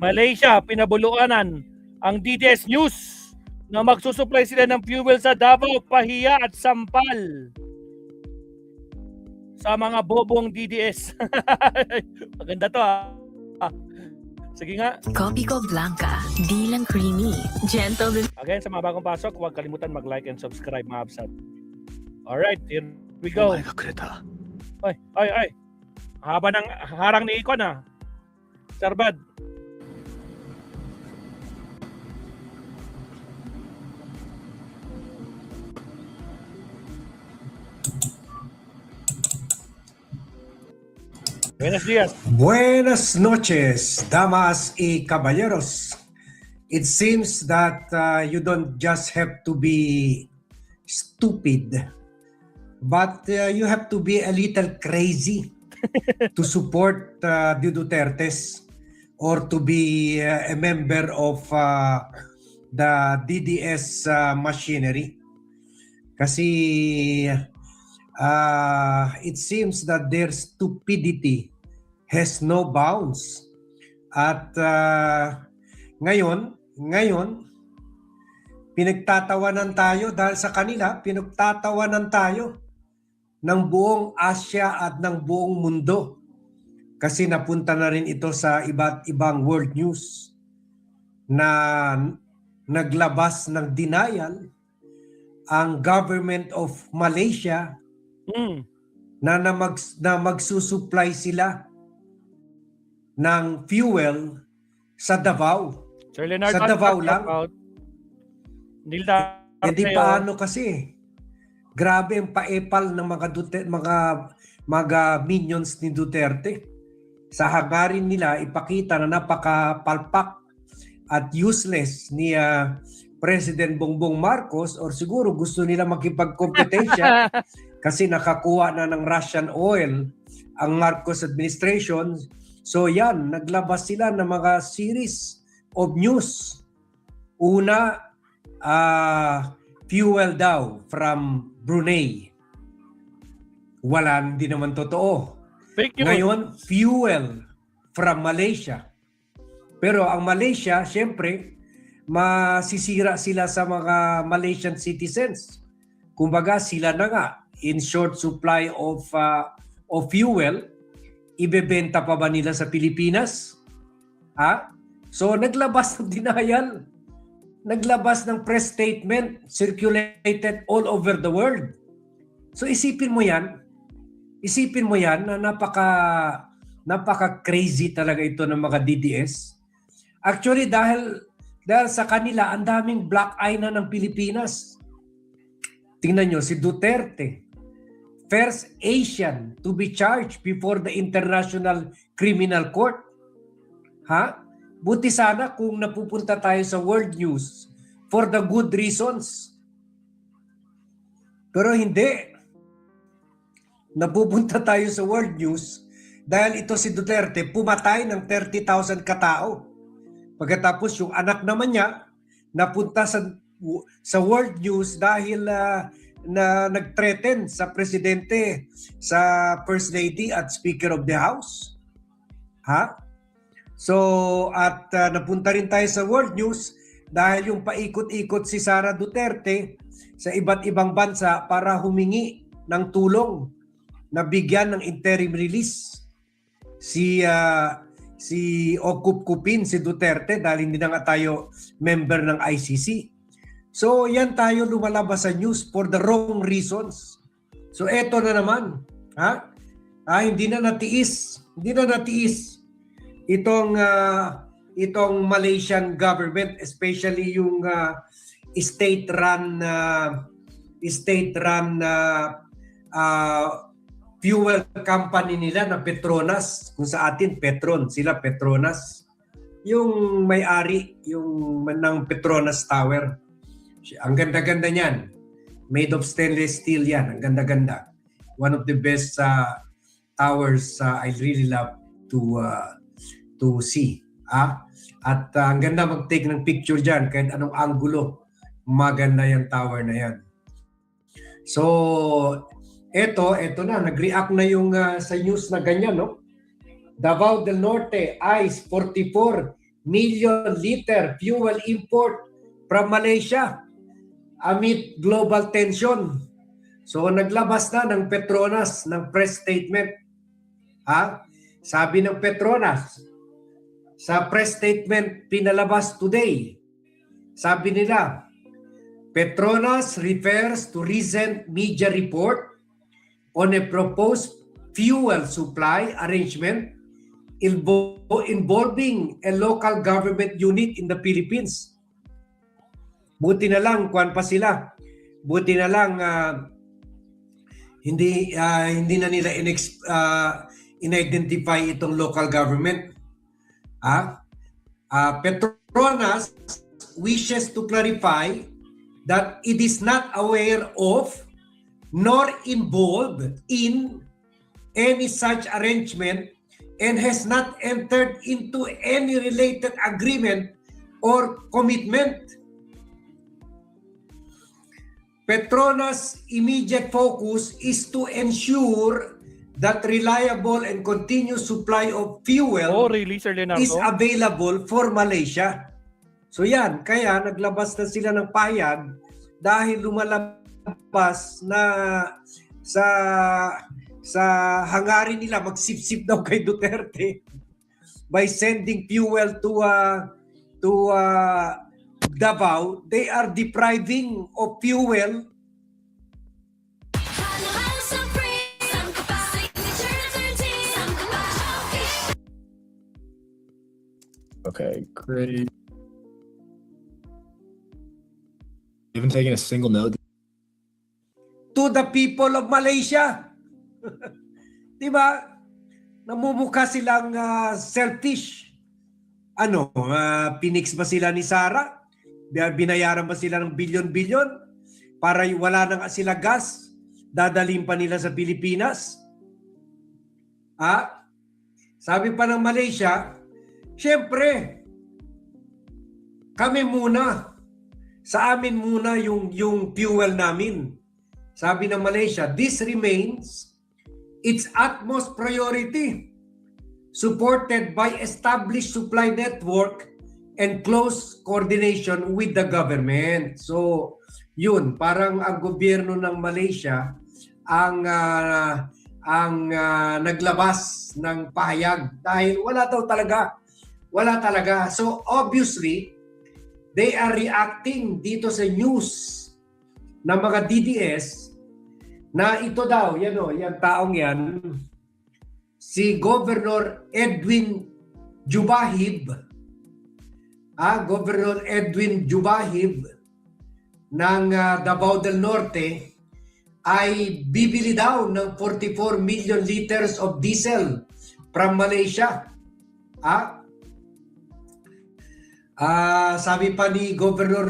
Malaysia, pinabuluanan ang DDS News na magsusupply sila ng fuel sa Davao, Pahiya at Sampal sa mga bobong DDS. Maganda to ha. Sige nga. Kopi ko Blanca, di lang creamy, gentle din. Again, sa mga bagong pasok, huwag kalimutan mag-like and subscribe, mga absat. Alright, here we go. Ay. Haba ng harang ni Icon ha. Sarbad. Buenos días. Buenas noches, damas y caballeros. It seems that you don't just have to be stupid, but you have to be a little crazy to support the Dutertes or to be a member of the DDS machinery. Kasi it seems that their stupidity has no bounds. At ngayon, pinagtatawanan tayo dahil sa kanila, pinagtatawanan tayo ng buong Asia at ng buong mundo. Kasi napunta na rin ito sa iba't ibang world news na naglabas ng denial ang government of Malaysia na magsusupply sila ng fuel sa Davao. Sir Leonard, sa Davao lang. Hindi paano kasi. Grabe ang paepal ng mga minions ni Duterte. Sa hangarin nila, ipakita na napakapalpak at useless ni President Bongbong Marcos, or siguro gusto nila makipagkompetensya kasi nakakuha na ng Russian oil ang Marcos administration. So yan, naglabas sila ng mga series of news. Una, fuel daw from Brunei. Wala, hindi naman totoo. Fake news. Ngayon, fuel from Malaysia. Pero ang Malaysia, syempre, masisira sila sa mga Malaysian citizens. Kumbaga, sila na nga, in short supply of fuel, ibebenta pa ba nila sa Pilipinas? So naglabas ng denial, naglabas ng press statement, circulated all over the world. So isipin mo yan na napaka crazy talaga ito ng mga DDS. Actually dahil sa kanila ang daming black eye na ng Pilipinas. Tingnan nyo si Duterte, first Asian to be charged before the International Criminal Court. Buti sana kung napupunta tayo sa world news for the good reasons. Pero hindi. Napupunta tayo sa world news dahil ito si Duterte pumatay ng 30,000 katao. Pagkatapos yung anak naman niya napunta sa world news dahil na nag-threaten sa presidente, sa First Lady at Speaker of the House. So, at napunta rin tayo sa world news dahil yung paikot-ikot si Sara Duterte sa iba't ibang bansa para humingi ng tulong na bigyan ng interim release si Kupkupin, si Duterte, dahil hindi na nga tayo member ng ICC. So yan tayo lumalabas sa news for the wrong reasons. So eto na naman, hindi na natiis itong Malaysian government, especially yung state-run fuel company nila na Petronas. Kung sa atin Petron, sila Petronas. Yung may-ari ng Petronas Tower. Ang ganda-ganda niyan. Made of stainless steel yan. Ang ganda-ganda. One of the best towers I really love to see. At ang ganda mag-take ng picture dyan kahit anong angulo. Maganda yung tower na yan. So, eto na. Nag-react na yung sa news na ganyan, no? Davao del Norte, ICE 44 million liter fuel import from Malaysia amid global tension. So naglabas na ng Petronas ng press statement. Sabi ng Petronas sa press statement pinalabas today, sabi nila, Petronas refers to recent media report on a proposed fuel supply arrangement involving a local government unit in the Philippines. Buti na lang, kuwan pa sila. Buti na lang hindi na nila in-identify itong local government. Petronas wishes to clarify that it is not aware of nor involved in any such arrangement and has not entered into any related agreement or commitment. Petronas' immediate focus is to ensure that reliable and continuous supply of fuel really, Sir Leonardo? is available for Malaysia. So yan, kaya naglabas na sila ng payag dahil lumalabas na sa hangarin nila magsipsip daw kay Duterte by sending fuel to Davao. They are depriving of fuel Okay, great. You haven't taken a single note. to the people of Malaysia. Diba? Namumukha silang selfish. Pinix ba sila ni Sara? Binayaran ba sila ng bilyon-bilyon? Para wala na sila gas? Dadalhin pa nila sa Pilipinas? Sabi pa ng Malaysia, syempre, kami muna. Sa amin muna yung fuel namin. Sabi ng Malaysia, this remains its utmost priority, supported by established supply network and close coordination with the government. So, yun, parang ang gobyerno ng Malaysia ang naglabas ng pahayag dahil wala talaga. So, obviously, they are reacting dito sa news ng mga DDS na ito daw, yan taong yan, si Governor Edwin Jubahib, Governor Edwin Jubahib ng Davao del Norte ay bibili daw ng 44 million liters of diesel from Malaysia. Sabi pa ni Governor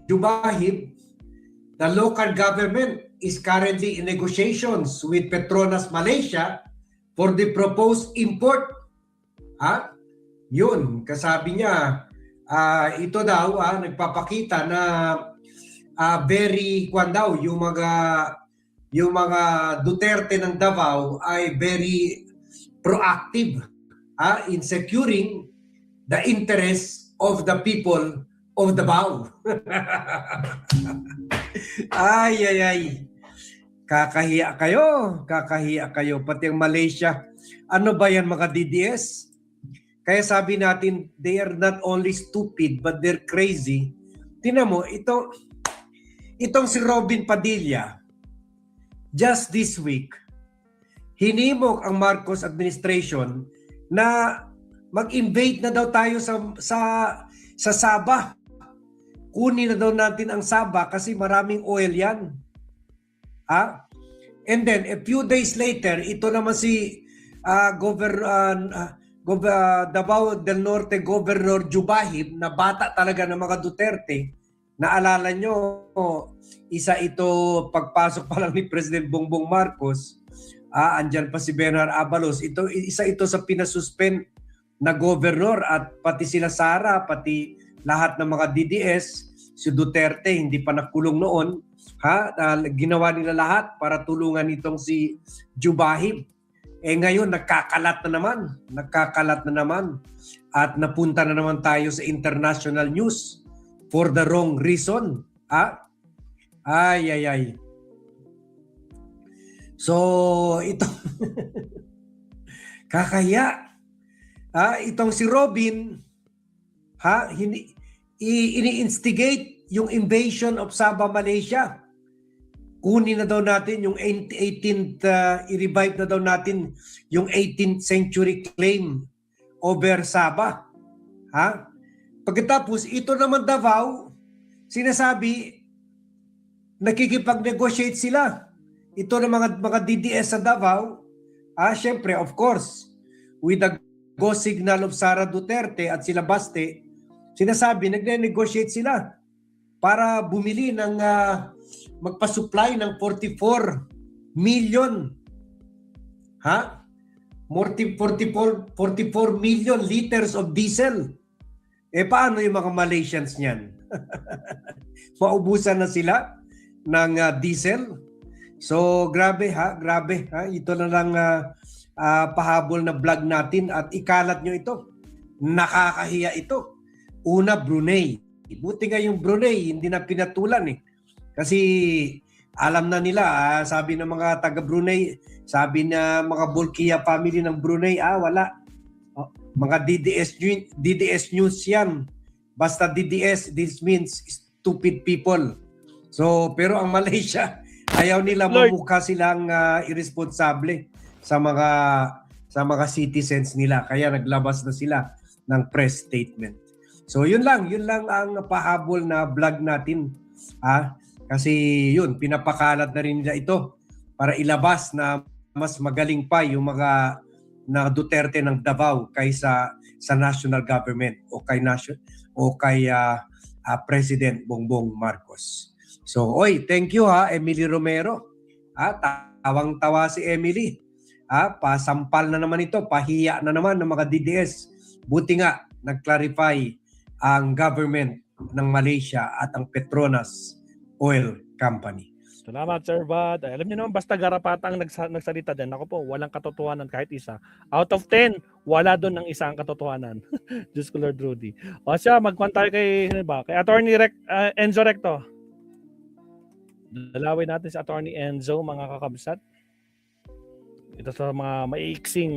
Jubahib, the local government is currently in negotiations with Petronas Malaysia for the proposed import. Yun, kasabi niya, ito daw, nagpapakita na very yung mga Duterte ng Davao ay very proactive in securing the interests of the people of Davao. Ay. Kakahiya kayo. Pati ang Malaysia. Ano ba yan mga DDS? Kaya sabi natin, they are not only stupid, but they're crazy. Tingnan mo, itong si Robin Padilla, just this week, hinimok ang Marcos administration na mag-invade na daw tayo sa Sabah. Kunin na daw natin ang Sabah kasi maraming oil yan. And then, a few days later, ito naman si Davao del Norte Governor Jubahib, na bata talaga ng mga Duterte. Naalala nyo, isa ito pagpasok pa lang ni President Bongbong Marcos, andyan pa si Bernard Abalos. Isa ito sa pinasuspend na governor at pati sila Sara, pati lahat ng mga DDS, si Duterte hindi pa nakulong noon, ginawa nila lahat para tulungan itong si Jubahib. Ngayon, nagkakalat na naman. At napunta na naman tayo sa international news for the wrong reason. Ay. So, ito, kakaya. Itong si Robin, ini-instigate yung invasion of Sabah, Malaysia. Kunin na daw natin yung 18th, i-revive na daw natin yung 18th century claim over Sabah. Pagkatapos, ito naman Davao, sinasabi, nakikipag-negotiate sila. Ito na mga DDS sa Davao, syempre, of course, with the go signal of Sara Duterte at sila Baste, sinasabi, nagne-negotiate sila para bumili ng magpa-supply ng 44 million 44 million liters of diesel. Paano yung mga Malaysians niyan? Maubusan na sila ng diesel. So grabe. Ito na lang pahabol na vlog natin at ikalat nyo ito. Nakakahiya ito. Una, Brunei. Buti nga yung Brunei, hindi na pinatulan Kasi alam na nila, sabi ng mga taga Brunei, sabi na mga Bolkiah family ng Brunei, wala. Mga DDS news yan. Basta DDS, this means stupid people. So, pero ang Malaysia, ayaw nila mamukha silang irresponsible sa mga citizens nila. Kaya naglabas na sila ng press statement. So, yun lang ang pahabol na vlog natin. Kasi yun, pinapakalat na rin nila ito para ilabas na mas magaling pa yung mga na Duterte ng Davao kaysa sa national government o kay President Bongbong Marcos. So, thank you Emily Romero. Tawang-tawa si Emily. Pasampal na naman ito, pahiya na naman ng mga DDS. Buti nga nag-clarify ang government ng Malaysia at ang Petronas Oil Company. Salamat, Sir Bud. Alam niyo naman, basta garapatang nagsalita din. Ako po, walang katotohanan kahit isa. Out of 10, wala doon ng isang katotohanan. Diyos ko, Lord Rudy. O siya, magkuhan tayo kay Attorney Enzo Recto. Dalawin natin si Attorney Enzo, mga kakabsat. Ito sa mga maiiksing